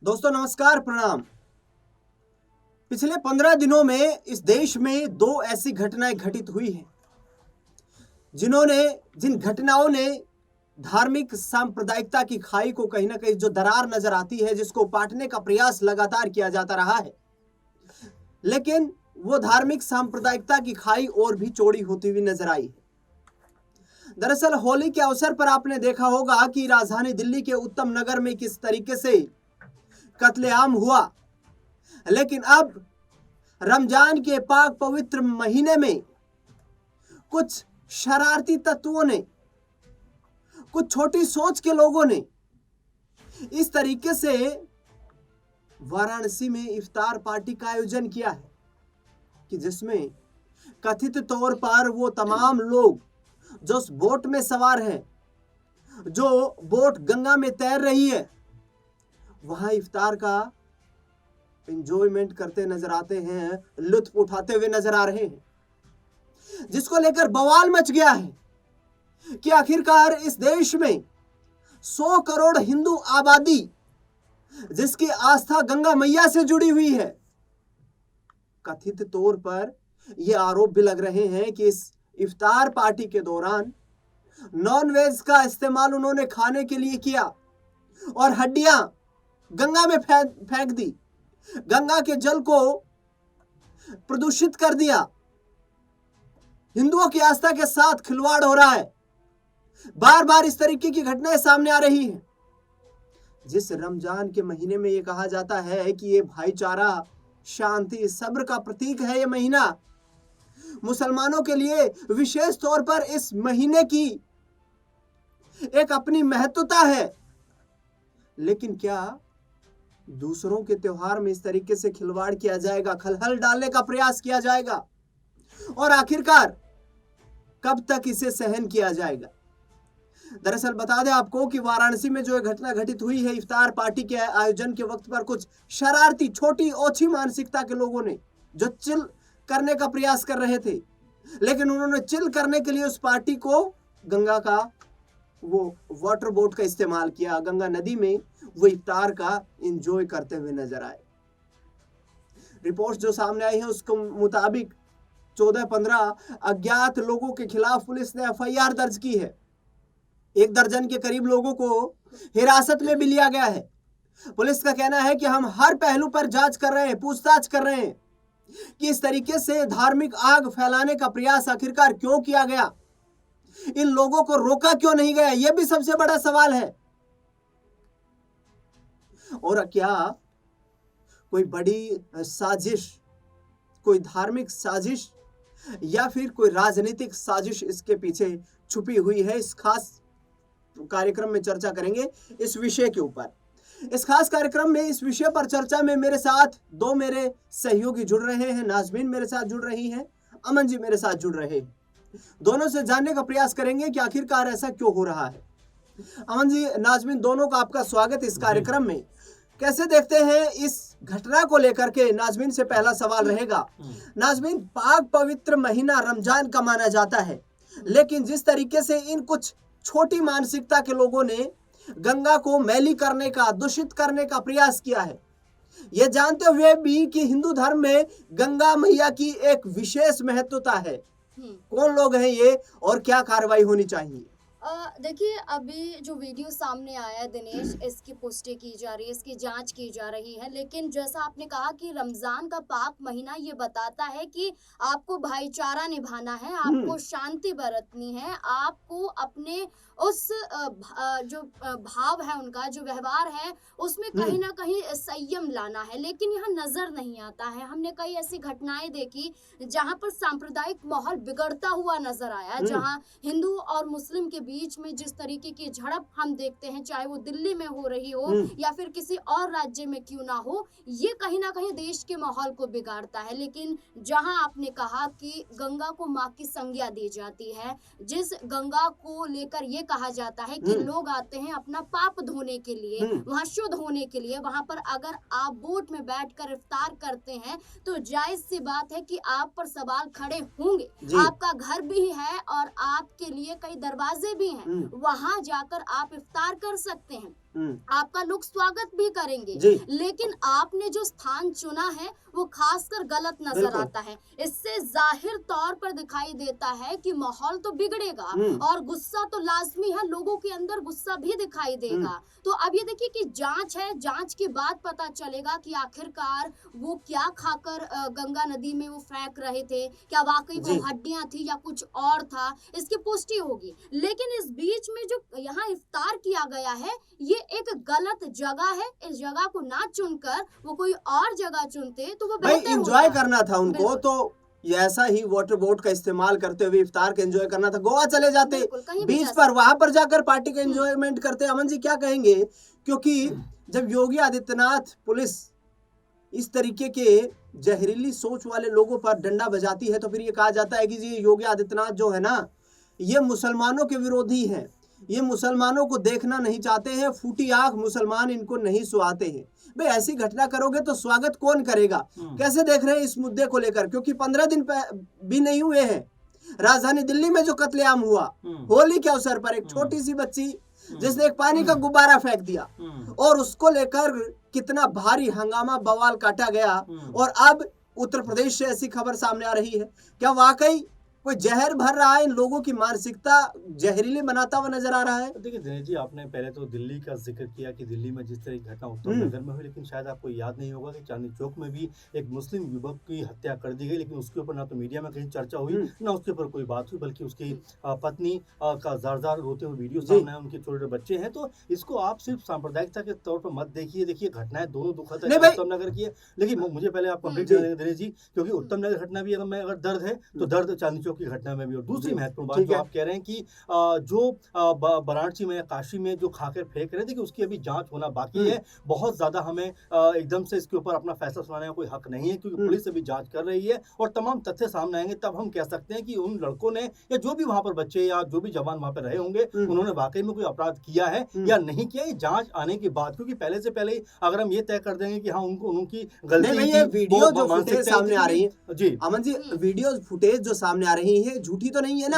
दोस्तों नमस्कार, प्रणाम। पिछले 15 दिनों में इस देश में दो ऐसी घटनाएं घटित हुई हैं जिन घटनाओं ने धार्मिक सांप्रदायिकता की खाई को कहीं ना कहीं जो दरार नजर आती है, जिसको पाटने का प्रयास लगातार किया जाता रहा है, लेकिन वो धार्मिक सांप्रदायिकता की खाई और भी चौड़ी होती हुई नजर आई है। दरअसल होली के अवसर पर आपने देखा होगा कि राजधानी दिल्ली के उत्तम नगर में किस तरीके से कत्लेआम हुआ, लेकिन अब रमजान के पाक पवित्र महीने में कुछ शरारती तत्वों ने, कुछ छोटी सोच के लोगों ने इस तरीके से वाराणसी में इफ्तार पार्टी का आयोजन किया है कि जिसमें कथित तौर पर वो तमाम लोग जो उस बोट में सवार हैं, जो बोट गंगा में तैर रही है, वहां इफ्तार का एंजॉयमेंट करते नजर आते हैं, लुत्फ उठाते हुए नजर आ रहे हैं, जिसको लेकर बवाल मच गया है कि आखिरकार इस देश में 100 करोड़ हिंदू आबादी जिसकी आस्था गंगा मैया से जुड़ी हुई है, कथित तौर पर यह आरोप भी लग रहे हैं कि इस इफ्तार पार्टी के दौरान नॉन वेज का इस्तेमाल उन्होंने खाने के लिए किया और हड्डियां गंगा में फेंक दी, गंगा के जल को प्रदूषित कर दिया। हिंदुओं की आस्था के साथ खिलवाड़ हो रहा है। बार बार इस तरीके की घटनाएं सामने आ रही हैं। जिस रमजान के महीने में यह कहा जाता है कि ये भाईचारा, शांति, सब्र का प्रतीक है, ये महीना मुसलमानों के लिए विशेष तौर पर इस महीने की एक अपनी महत्वता है, लेकिन क्या दूसरों के त्योहार में इस तरीके से खिलवाड़ किया जाएगा, खलहल डालने का प्रयास किया जाएगा, और आखिरकार कब तक इसे सहन किया जाएगा? दरअसल बता दें आपको कि वाराणसी में जो घटना घटित हुई है, इफ्तार पार्टी के आयोजन के वक्त पर कुछ शरारती, छोटी ओछी मानसिकता के लोगों ने जो चिल करने का प्रयास कर रहे थे, लेकिन उन्होंने चिल करने के लिए उस पार्टी को गंगा का वो वाटर बोट का इस्तेमाल किया, गंगा नदी में वो इफ्तार का एंजॉय करते हुए नजर आए। रिपोर्ट्स जो सामने आई है उसके मुताबिक 14-15 अज्ञात लोगों के खिलाफ पुलिस ने एफआईआर दर्ज की है। 1 दर्जन के करीब लोगों को हिरासत में भी लिया गया है। पुलिस का कहना है कि हम हर पहलू पर जांच कर रहे हैं, पूछताछ कर रहे हैं कि इस तरीके से धार्मिक आग फैलाने का प्रयास आखिरकार क्यों किया गया, इन लोगों को रोका क्यों नहीं गया, यह भी सबसे बड़ा सवाल है। और क्या कोई बड़ी साजिश, कोई धार्मिक साजिश या फिर कोई राजनीतिक साजिश इसके पीछे छुपी हुई है? इस खास कार्यक्रम में चर्चा करेंगे इस विषय के ऊपर। इस खास कार्यक्रम में इस विषय पर चर्चा में मेरे साथ 2 मेरे सहयोगी जुड़ रहे हैं। नाजमीन मेरे साथ जुड़ रही हैं, अमन जी मेरे साथ जुड़ रहे हैं। दोनों से जानने का प्रयास करेंगे कि आखिरकार ऐसा क्यों हो रहा है। अमन जी, नाजमीन, दोनों का आपका स्वागत इस कार्यक्रम में। कैसे देखते हैं इस घटना को लेकर के? नाजमीन से पहला सवाल रहेगा। नाजमीन, पाक पवित्र महीना रमजान का माना जाता है, लेकिन जिस तरीके से इन कुछ छोटी मानसिकता के लोगों ने गंगा को मैली करने का, दूषित करने का प्रयास किया है, यह जानते हुए भी कि हिंदू धर्म में गंगा मैया की एक विशेष महत्वता है, कौन लोग हैं ये और क्या कार्रवाई होनी चाहिए? देखिए, अभी जो वीडियो सामने आया है दिनेश, इसकी पुष्टि की जा रही है, इसकी जांच की जा रही है, लेकिन जैसा आपने कहा कि रमजान का पाक महीना ये बताता है कि आपको भाईचारा निभाना है, आपको शांति बरतनी है, आपको अपने उस जो भाव है, उनका जो व्यवहार है, उसमें कहीं ना कहीं संयम लाना है, लेकिन यहाँ नजर नहीं आता है। हमने कई ऐसी घटनाएं देखी जहां पर सांप्रदायिक माहौल बिगड़ता हुआ नजर आया, जहां हिंदू और मुस्लिम के बीच में जिस तरीके की झड़प हम देखते हैं, चाहे वो दिल्ली में हो रही हो या फिर किसी और राज्य में क्यों ना हो, ये कहीं ना कहीं देश के माहौल को बिगाड़ता है। लेकिन जहां आपने कहा कि गंगा को माँ की संज्ञा दी जाती है, जिस गंगा को लेकर ये कहा जाता है कि लोग आते हैं अपना पाप धोने के लिए, वहां शुद्ध होने के लिए, वहां पर अगर आप बोट में बैठकर इफ्तार करते हैं तो जायज सी बात है कि आप पर सवाल खड़े होंगे। आपका घर भी है और आपके लिए कई दरवाजे भी हैं, वहां जाकर आप इफ्तार कर सकते हैं। आपका लोग स्वागत भी करेंगे, जी। लेकिन आपने जो स्थान चुना है वो खासकर गलत नजर बिल्कुल। आता है। इससे जाहिर तौर पर दिखाई देता है कि माहौल तो बिगड़ेगा और गुस्सा तो लाजमी है, लोगों के अंदर गुस्सा भी दिखाई देगा। तो अब ये देखिए कि जांच है, जांच के बाद पता चलेगा कि आखिरकार वो क्या खाकर गंगा नदी में वो फेंक रहे थे, क्या वाकई वो हड्डियां थी या कुछ और था, इसकी पुष्टि होगी। लेकिन इस बीच में जो यहाँ इफ्तार किया गया है ये एक गलत जगह है। इस जगह को ना चुनकर वो कोई और जगह चुनते तो वो भाई बेहतर एंजॉय होता। करना था उनको, बिल्कुल। तो ये ऐसा ही वाटर बोट का इस्तेमाल करते हुए इफ्तार का एंजॉय करना था, गोवा चले जाते बिल्कुल, कहीं भी बीच जा पर, वहां पर जाकर पार्टी का एंजॉयमेंट करते। अमन जी क्या कहेंगे, क्योंकि जब योगी आदित्यनाथ पुलिस इस तरीके के जहरीली सोच वाले लोगों पर डंडा बजाती है तो फिर ये कहा जाता है कि जी योगी आदित्यनाथ जो है ना ये मुसलमानों के विरोधी हैं, ये मुसलमानों को देखना नहीं चाहते हैं, फूटी आंख मुसलमान इनको नहीं सुहाते हैं। भाई ऐसी घटना करोगे तो स्वागत कौन करेगा? कैसे देख रहे हैं इस मुद्दे को लेकर? क्योंकि 15 दिन भी नहीं हुए हैं राजधानी दिल्ली में जो कत्लेआम हुआ होली के अवसर पर, एक छोटी सी बच्ची जिसने एक पानी का गुब्बारा फेंक दिया और उसको लेकर कितना भारी हंगामा बवाल काटा गया, और अब उत्तर प्रदेश से ऐसी खबर सामने आ रही है। क्या वाकई कोई जहर भर रहा है, इन लोगों की मानसिकता जहरीली बनाता हुआ नजर आ रहा है? देखिए दिनेश जी, आपने पहले तो दिल्ली का जिक्र किया कि दिल्ली में जिस तरह की घटना उत्तम नगर में हुई, लेकिन शायद आपको याद नहीं होगा कि चांदनी चौक में भी एक मुस्लिम युवक की हत्या कर दी गई, लेकिन उसके ऊपर ना तो मीडिया में कहीं चर्चा हुई ना उसके ऊपर कोई बात हुई, बल्कि उसकी पत्नी का जार रोते हुए वीडियो सामने आया, उनके छोटे बच्चे हैं। तो इसको आप सिर्फ सांप्रदायिकता के तौर पर मत देखिए। देखिए घटनाएं दोनों दुखद है उत्तम नगर की है, लेकिन मुझे पहले आप कंप्लीट कर देंगे दिनेश जी, क्योंकि उत्तम नगर घटना भी अगर दर्द है तो दर्द चांदनी चौक की घटना में भी। और दूसरी महत्वपूर्ण बात जो आप कह रहे हैं कि जो वाराणसी में, काशी में जो खाकर फेंक रहे थे कि उसकी अभी जांच होना बाकी है। बहुत ज्यादा हमें एकदम से इसके ऊपर अपना फैसला सुनाने का कोई हक नहीं है, क्योंकि पुलिस अभी जांच कर रही है और तमाम तथ्य सामने आएंगे, तब हम कह सकते हैं कि उन लड़कों ने या जो भी वहां पर बच्चे या जो भी जवान वहां पर रहे होंगे उन्होंने वाकई में कोई अपराध किया है या नहीं किया, ये जांच आने के बाद। क्योंकि पहले से पहले अगर हम ये तय कर देंगे कि हाँ उनको उनकी गलती, ये वीडियो जो फुटेज सामने आ रही है जी अमन जी, वीडियो फुटेज जो सामने आ रही है झूठी तो नहीं है ना?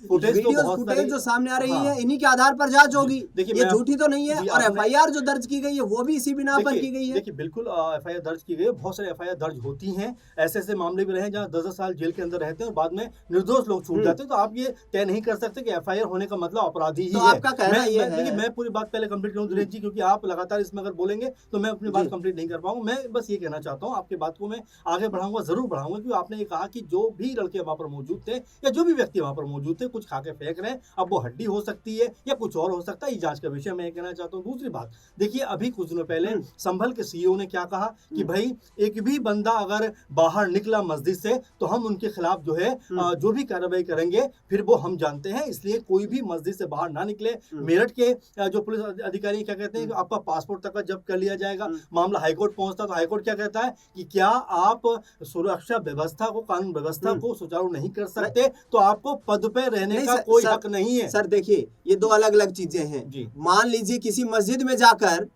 फुटेज जो सामने आ रही है इन्हीं के आधार पर जांच होगी, ये झूठी तो नहीं है। और एफआईआर जो दर्ज की गई है वो भी इसी बिना पर की गई है। देखिए बिल्कुल एफआईआर दर्ज की गई है, बहुत सारे एफआईआर दर्ज होती हैं। ऐसे मामले भी रहे जहां 10 साल जेल के अंदर रहते हैं और बाद में निर्दोष लोग छूट जाते हैं। तो आप ये तय नहीं कर सकते कि एफआईआर होने का मतलब अपराधी ही है। आपका कहना ये है। देखिए मैं पूरी बात पहले कंप्लीट करूं दिनेश जी, क्योंकि आप लगातार इसमें अगर बोलेंगे तो मैं अपनी बात कंप्लीट नहीं कर पाऊंगा। मैं बस ये कहना चाहता हूं, आपकी बात को मैं आगे बढ़ाऊंगा, जरूर बढ़ाऊंगा, क्योंकि आपने ये कहा कि जो भी लड़के वहां पर मौजूद थे या जो भी व्यक्ति वहां पर मौजूद थे कुछ खाके फेंक रहे हैं, अब वो हड्डी हो सकती है या कुछ और हो सकता है, ये जांच का विषय मैं कहना चाहता हूँ। दूसरी बात देखिए, अभी कुछ दिनों पहले संभल के सीईओ ने क्या कहा कि भाई एक भी बंदा अगर बाहर निकला मस्जिद से तो हम उनके खिलाफ जो है जो भी कार्रवाई करेंगे फिर वो हम जानते हैं, इसलिए कोई भी मस्जिद से बाहर ना निकले। मेरठ के जो पुलिस अधिकारी क्या कहते हैं कि आपका पासपोर्ट तक जब्त कर लिया जाएगा। मामला हाईकोर्ट पहुंचता तो हाईकोर्ट क्या कहता है कि क्या आप सुरक्षा व्यवस्था को, कानून व्यवस्था को सुचारू नहीं कर सकते तो आपको पद पे रहने का कोई हक नहीं है। सर देखिए, ये दो अलग अलग चीजें हैं। मान लीजिए किसी मस्जिद में जाकर,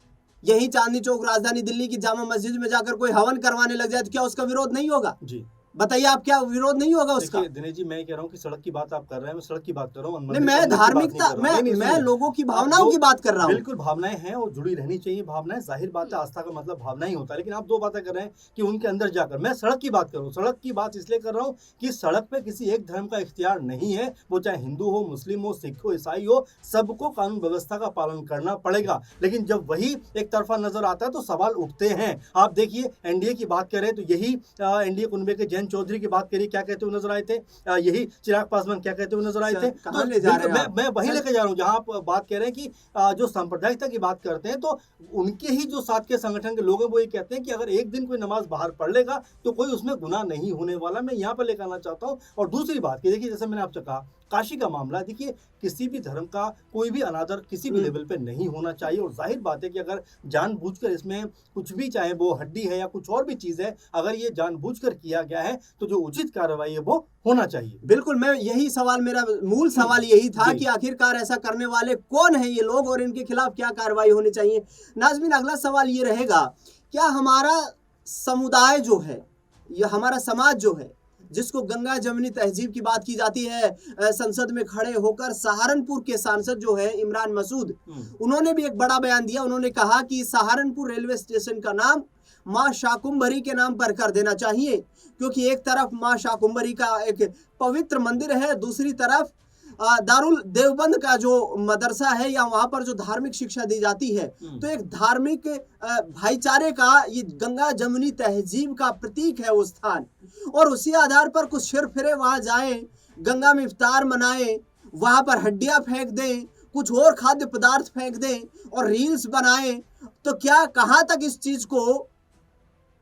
यही चांदनी चौक राजधानी दिल्ली की जामा मस्जिद में जाकर कोई हवन करवाने लग जाए तो क्या उसका विरोध नहीं होगा? जी बताइए, आप क्या विरोध नहीं होगा उसका? दिनेश जी मैं कह रहा हूँ कि सड़क की बात आप कर रहे हैं, मैं सड़क की बात कर रहा हूँ। मैं धार्मिकता, मैं लोगों की भावनाओं की बात कर रहा हूँ। बिल्कुल भावनाएं हैं और जुड़ी रहनी चाहिए भावनाएं, जाहिर बात है आस्था का मतलब भावना ही होता है। लेकिन आप दो बातें कर रहे हैं कि उनके अंदर जाकर, मैं सड़क की बात कर रहा हूँ। सड़क की बात इसलिए कर रहा हूँ कि सड़क पे किसी एक धर्म का इख्तियार नहीं है, वो चाहे हिंदू हो, मुस्लिम हो, सिख हो, ईसाई हो, सबको कानून व्यवस्था का पालन करना पड़ेगा। लेकिन जब वही एक तरफा नजर आता है तो सवाल उठते हैं। आप देखिए एनडीए की बात करें तो यही एनडीए कुनबे के जयंत चौधरी की बात करिए, क्या कहते हुए नजर आए थे, यही चिराग पासवान क्या कहते हुए नजर आए थे। तो मैं वही लेके जा रहा हूँ जहां आप बात कह रहे हैं कि जो सांप्रदायिकता की बात करते हैं तो उनके ही जो साथ के संगठन के लोग हैं वो ये कहते हैं कि अगर एक दिन कोई नमाज बाहर पढ़ लेगा तो कोई उसमें गुनाह नहीं होने वाला। मैं यहाँ पर लेकर आना चाहता हूँ। और दूसरी बात की देखिए, जैसे मैंने आपसे कहा काशी का मामला, देखिए किसी भी धर्म का कोई भी अनादर किसी भी लेवल पे नहीं होना चाहिए। और जाहिर बात है कि अगर जानबूझकर इसमें कुछ भी, चाहे वो हड्डी है या कुछ और भी चीज है, अगर ये जानबूझकर किया गया है तो जो उचित कार्रवाई है वो होना चाहिए। बिल्कुल, मैं यही सवाल, मेरा मूल सवाल यही था कि आखिरकार ऐसा करने वाले कौन है ये लोग और इनके खिलाफ क्या कार्रवाई होनी चाहिए। नाज़मीन, अगला सवाल ये रहेगा, क्या हमारा समुदाय जो है या हमारा समाज जो है जिसको गंगा जमुनी तहजीब की बात की जाती है, संसद में खड़े होकर सहारनपुर के सांसद जो है इमरान मसूद, उन्होंने भी एक बड़ा बयान दिया। उन्होंने कहा कि सहारनपुर रेलवे स्टेशन का नाम मां शाकुंभरी के नाम पर कर देना चाहिए, क्योंकि एक तरफ मां शाकुंभरी का एक पवित्र मंदिर है, दूसरी तरफ दारुल देवबंद का जो मदरसा है या वहां पर जो धार्मिक शिक्षा दी जाती है, तो एक धार्मिक भाईचारे का ये गंगा जमुनी तहजीब का प्रतीक है वो स्थान। और उसी आधार पर कुछ शेर फिरे वहां जाएं, गंगा में इफ्तार मनाएं, वहां पर हड्डियां फेंक दें, कुछ और खाद्य पदार्थ फेंक दें और रील्स बनाएं, तो क्या कहां तक इस चीज को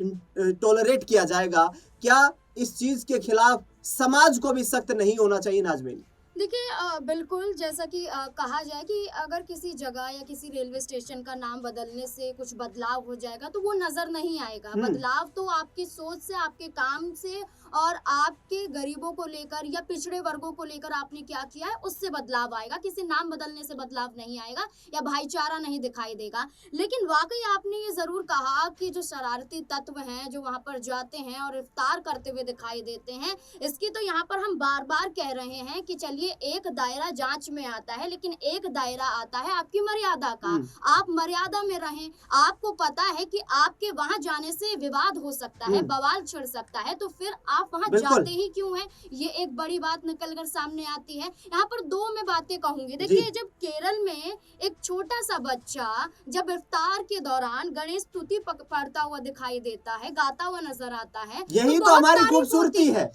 टॉलरेट किया जाएगा? क्या इस चीज के खिलाफ समाज को भी सख्त नहीं होना चाहिए? नाजमीन, देखिए बिल्कुल, जैसा कि कहा जाए कि अगर किसी जगह या किसी रेलवे स्टेशन का नाम बदलने से कुछ बदलाव हो जाएगा तो वो नजर नहीं आएगा। बदलाव तो आपकी सोच से, आपके काम से और आपके गरीबों को लेकर या पिछड़े वर्गों को लेकर आपने क्या किया है उससे बदलाव आएगा। किसी नाम बदलने से बदलाव नहीं आएगा या भाईचारा नहीं दिखाई देगा। लेकिन वाकई आपने ये जरूर कहा कि जो शरारती तत्व हैं जो वहां पर जाते हैं और इफ्तार करते हुए दिखाई देते हैं, इसकी तो यहाँ पर हम बार बार कह रहे हैं कि चलिए एक दायरा जांच में आता है, लेकिन एक दायरा आता है आपकी मर्यादा का। आप मर्यादा में रहें। आपको पता है कि आपके वहां जाने से विवाद हो सकता है, बवाल छिड़ सकता है, तो फिर आप वहां जाते ही क्यों हैं? ये एक बड़ी बात निकलकर सामने आती है। यहाँ पर दो मैं बातें कहूंगी। देखिए, जब केरल में एक छोटा सा बच्चा जब इफ्तार के दौरान गणेश स्तुति पढ़ता हुआ दिखाई देता है, गाता हुआ नजर आता है, यही तो हमारी खूबसूरती है,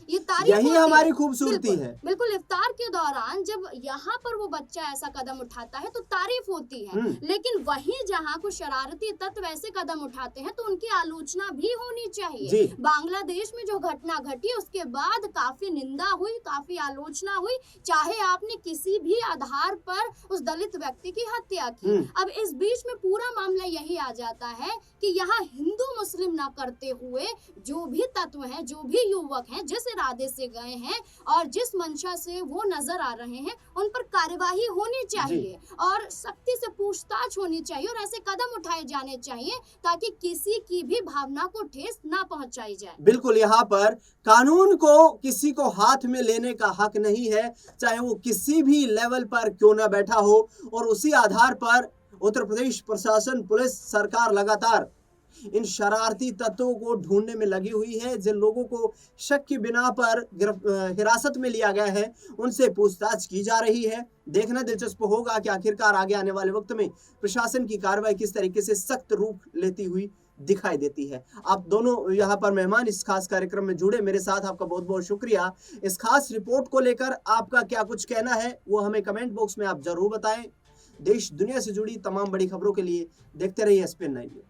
यही हमारी खूबसूरती है। बिल्कुल, इफ्तार के दौरान जब यहाँ पर वो बच्चा ऐसा कदम उठाता है तो तारीफ होती है, लेकिन वहीं जहाँ कुछ शरारती तत्व ऐसे कदम उठाते हैं तो उनकी आलोचना भी होनी चाहिए। बांग्लादेश में जो घटना घटी उसके बाद काफी निंदा हुई, काफी आलोचना हुई, चाहे आपने किसी भी आधार पर उस दलित व्यक्ति की हत्या की। अब इस बीच में पूरा मामला यही आ जाता है कि यहाँ हिंदू मुस्लिम ना करते हुए जो भी तत्व हैं, जो भी युवक हैं, जिस इरादे से गए हैं और जिस मंशा से वो नजर आ रहे हैं, उन पर कार्यवाही होनी चाहिए और सख्ती से पूछताछ होनी चाहिए और ऐसे कदम उठाए जाने चाहिए ताकि किसी की भी भावना को ठेस ना पहुंचाई जाए। बिल्कुल, यहाँ पर कानून को किसी को हाथ में लेने का हक नहीं है, चाहे वो किसी भी लेवल पर क्यों ना बैठा हो। और उसी आधार पर उत्तर प्रदेश प्रशासन, पुलिस, सरकार लगातार इन शरारती तत्वों को ढूंढने में लगी हुई है। जिन लोगों को शक की बिना पर हिरासत में लिया गया है उनसे पूछताछ की जा रही है। देखना दिलचस्प होगा कि आखिरकार आगे आने वाले वक्त में प्रशासन की कार्रवाई किस तरीके से सख्त रूप लेती हुई दिखाई देती है। आप दोनों यहाँ पर मेहमान इस खास कार्यक्रम में जुड़े, मेरे साथ आपका बहुत बहुत शुक्रिया। इस खास रिपोर्ट को लेकर आपका क्या कुछ कहना है वो हमें कमेंट बॉक्स में आप जरूर बताएं। देश दुनिया से जुड़ी तमाम बड़ी खबरों के लिए देखते रहिए SPN 9 न्यूज़।